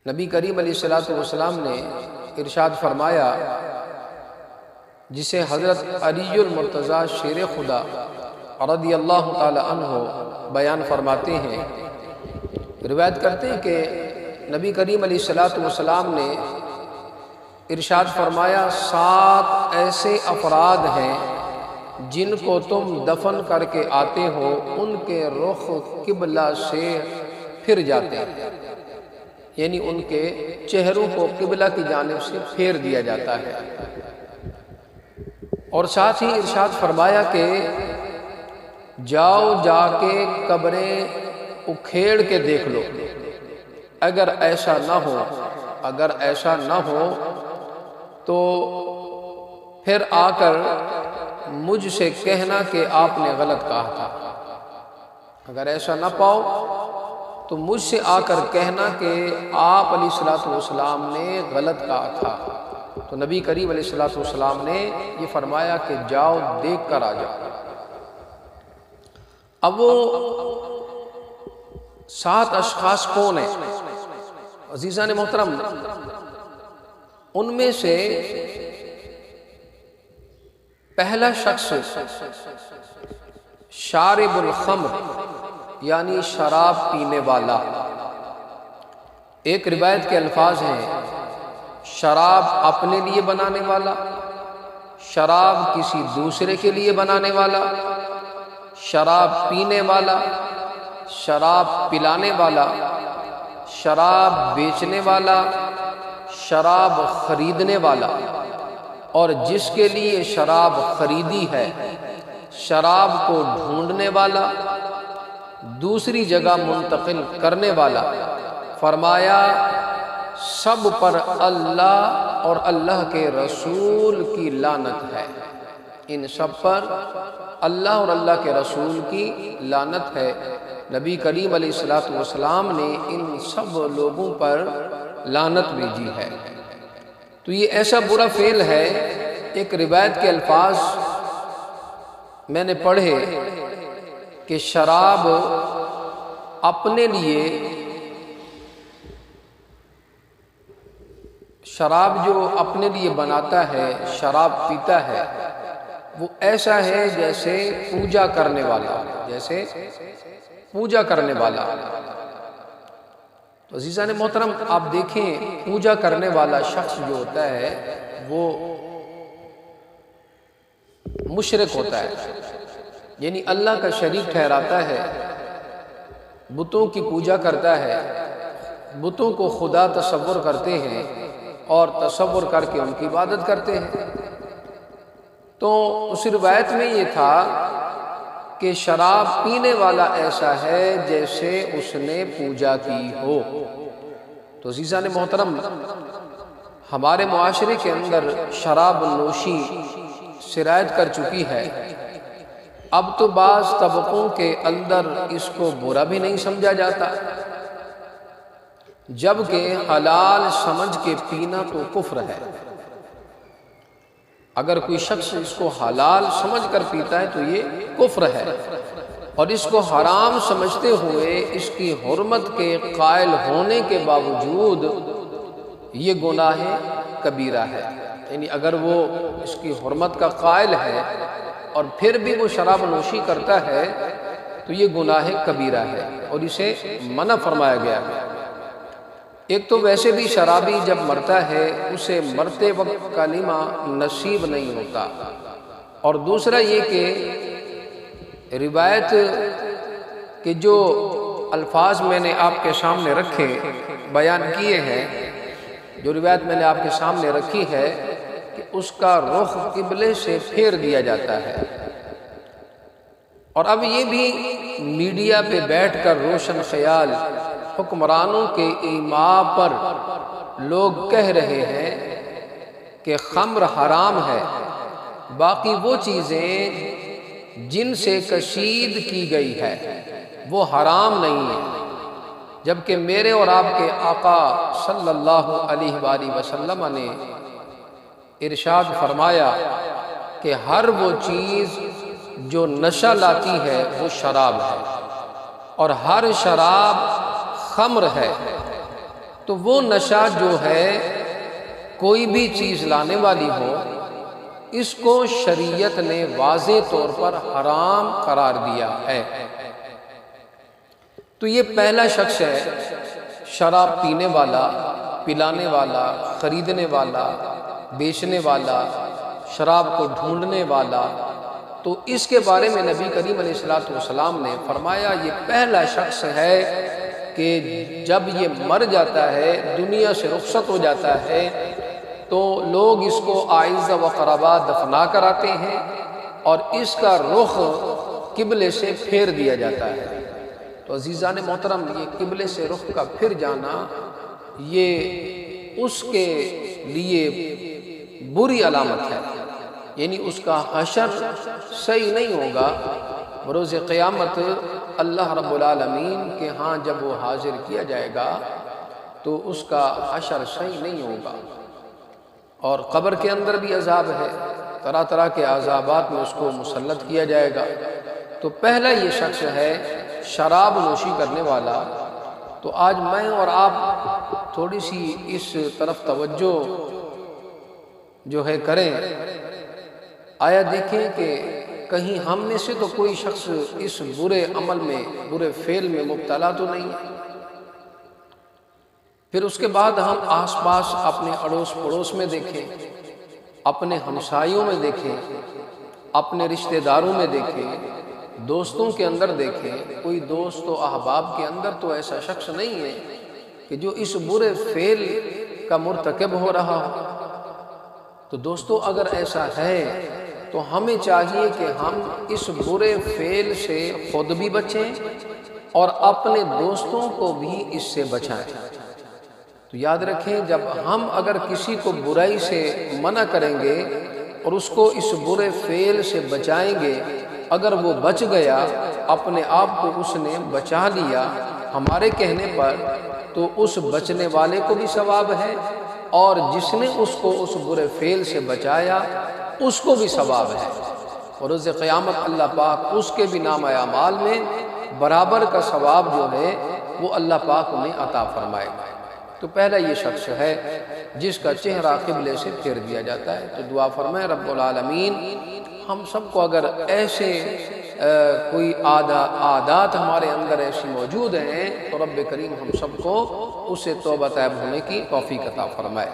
نبی کریم علیہ الصلوۃ والسلام نے ارشاد فرمایا، جسے حضرت علی المرتضیٰ شیر خدا رضی اللہ تعالی عنہ بیان فرماتے ہیں، روایت کرتے ہیں کہ نبی کریم علیہ الصلوۃ والسلام نے ارشاد فرمایا، 7 ایسے افراد ہیں جن کو تم دفن کر کے آتے ہو ان کے رخ قبلہ سے پھر جاتے ہیں، یعنی ان کے چہروں کو قبلہ کی جانب سے پھیر دیا جاتا ہے۔ اور ساتھ ہی ارشاد فرمایا کہ جاؤ جا کے قبریں اکھیڑ کے دیکھ لو، اگر ایسا نہ ہو تو پھر آ کر مجھ سے کہنا کہ آپ نے غلط کہا تھا۔ اگر ایسا نہ پاؤ تو مجھ سے آ کر کہنا کہ آپ علیہ الصلوۃ والسلام نے غلط کہا تھا۔ تو نبی کریم علیہ الصلوۃ والسلام نے یہ فرمایا کہ جاؤ دیکھ کر آ جاؤ۔ اب وہ 7 اشخاص کون ہیں عزیزان محترم؟ ان میں سے پہلا شخص شارب الخمر یعنی شراب پینے والا۔ ایک روایت کے الفاظ ہیں، شراب اپنے لیے بنانے والا، شراب کسی دوسرے کے لیے بنانے والا، شراب پینے والا، شراب پلانے والا، شراب بیچنے والا، شراب خریدنے والا، اور جس کے لیے شراب خریدی ہے شراب کو ڈھونڈنے والا، دوسری جگہ منتقل کرنے والا۔ فرمایا سب پر اللہ اور اللہ کے رسول کی لعنت ہے، ان سب پر اللہ اور اللہ کے رسول کی لعنت ہے۔ نبی کریم علیہ الصلوۃ والسلام نے ان سب لوگوں پر لعنت بھیجی ہے۔ تو یہ ایسا برا فعل ہے۔ ایک روایت کے الفاظ میں نے پڑھے کہ شراب اپنے لیے، شراب جو اپنے لیے بناتا ہے، شراب پیتا ہے، وہ ایسا ہے جیسے پوجا کرنے والا۔ تو عزیزان محترم آپ دیکھیں، پوجا کرنے والا شخص جو ہوتا ہے وہ مشرک ہوتا ہے، یعنی اللہ کا شریک ٹھہراتا ہے، بتوں کی پوجا کرتا ہے، بتوں کو خدا تصور کرتے ہیں اور تصور کر کے ان کی عبادت کرتے ہیں۔ تو اس روایت میں یہ تھا کہ شراب پینے والا ایسا ہے جیسے اس نے پوجا کی ہو۔ تو عزیزان محترم، ہمارے معاشرے کے اندر شراب نوشی سرایت کر چکی ہے۔ اب تو بعض طبقوں کے اندر اس کو برا بھی نہیں سمجھا جاتا، جبکہ حلال سمجھ کے پینا تو کفر ہے۔ اگر کوئی شخص اس کو حلال سمجھ کر پیتا ہے تو یہ کفر ہے، اور اس کو حرام سمجھتے ہوئے اس کی حرمت کے قائل ہونے کے باوجود یہ گناہ کبیرہ ہے۔ یعنی اگر وہ اس کی حرمت کا قائل ہے اور پھر بھی وہ شراب نوشی کرتا ہے تو یہ گناہ کبیرہ ہے اور اسے منع فرمایا گیا ہے۔ ایک تو ویسے بھی شرابی جب مرتا ہے اسے مرتے وقت کلمہ نصیب نہیں ہوتا، اور دوسرا یہ کہ روایت کے جو الفاظ میں نے آپ کے سامنے رکھے بیان کیے ہیں، جو روایت میں نے آپ کے سامنے رکھی ہے کہ اس کا رخ قبلے سے پھیر دیا جاتا ہے۔ اور اب یہ بھی میڈیا پہ بیٹھ کر روشن خیال حکمرانوں کے ایما پر لوگ کہہ رہے ہیں کہ خمر حرام ہے، باقی وہ چیزیں جن سے کشید کی گئی ہے وہ حرام نہیں ہے، جبکہ میرے اور آپ کے آقا صلی اللہ علیہ وآلہ وسلم نے ارشاد فرمایا کہ ہر وہ چیز جو نشہ لاتی ہے وہ شراب ہے، اور ہر شراب خمر ہے۔ تو وہ نشہ جو ہے کوئی بھی چیز لانے والی ہو، اس کو شریعت نے واضح طور پر حرام قرار دیا ہے۔ تو یہ پہلا شخص ہے، شراب پینے والا، پلانے والا، خریدنے والا، بیچنے والا، شراب کو ڈھونڈنے والا۔ تو اس کے بارے میں نبی کریم علیہ السلام نے فرمایا یہ پہلا شخص ہے کہ جب یہ مر جاتا ہے، دنیا سے رخصت ہو جاتا ہے، تو لوگ اس کو اعزہ و قربا دفنا کر آتے ہیں اور اس کا رخ قبلے سے پھیر دیا جاتا ہے۔ تو عزیزان محترم، یہ قبلے سے رخ کا پھر جانا یہ اس کے لیے بری علامت ہے، یعنی اس کا حشر صحیح نہیں ہوگا۔ بروز قیامت اللہ رب العالمین کے ہاں جب وہ حاضر کیا جائے گا تو اس کا حشر صحیح نہیں ہوگا، اور قبر کے اندر بھی عذاب ہے، طرح طرح کے عذابات میں اس کو مسلط کیا جائے گا۔ تو پہلا یہ شخص ہے شراب نوشی کرنے والا۔ تو آج میں اور آپ تھوڑی سی اس طرف توجہ جو ہے کریں، آیا دیکھیں کہ کہیں ہم میں سے تو کوئی شخص اس برے عمل میں، برے فعل میں مبتلا تو نہیں ہے۔ پھر اس کے بعد ہم آس پاس اپنے اڑوس پڑوس میں دیکھیں، اپنے ہمسایوں میں دیکھیں، اپنے رشتہ داروں میں دیکھیں، دوستوں کے اندر دیکھیں، کوئی دوست و احباب کے اندر تو ایسا شخص نہیں ہے کہ جو اس برے فعل کا مرتکب ہو رہا ہو۔ تو دوستو اگر ایسا ہے تو ہمیں چاہیے کہ ہم اس برے فعل سے خود بھی بچیں اور اپنے دوستوں کو بھی اس سے بچائیں۔ تو یاد رکھیں، جب ہم اگر کسی کو برائی سے منع کریں گے اور اس کو اس برے فعل سے بچائیں گے، اگر وہ بچ گیا، اپنے آپ کو اس نے بچا لیا ہمارے کہنے پر، تو اس بچنے والے کو بھی ثواب ہے، اور جس نے اس کو اس برے فعل سے بچایا اس کو بھی ثواب ہے، اور روز قیامت اللہ پاک اس کے بھی نامہ اعمال میں برابر کا ثواب جو ہے وہ اللہ پاک انہیں عطا فرمائے گا۔ تو پہلا یہ شخص ہے جس کا چہرہ قبلے سے پھیر دیا جاتا ہے۔ تو دعا فرمائے رب العالمین ہم سب کو، اگر ایسے کوئی عادات ہمارے اندر ایسی موجود ہیں، تو رب کریم ہم سب کو اسے توبہ طیب ہونے کی توفیق عطا فرمائے۔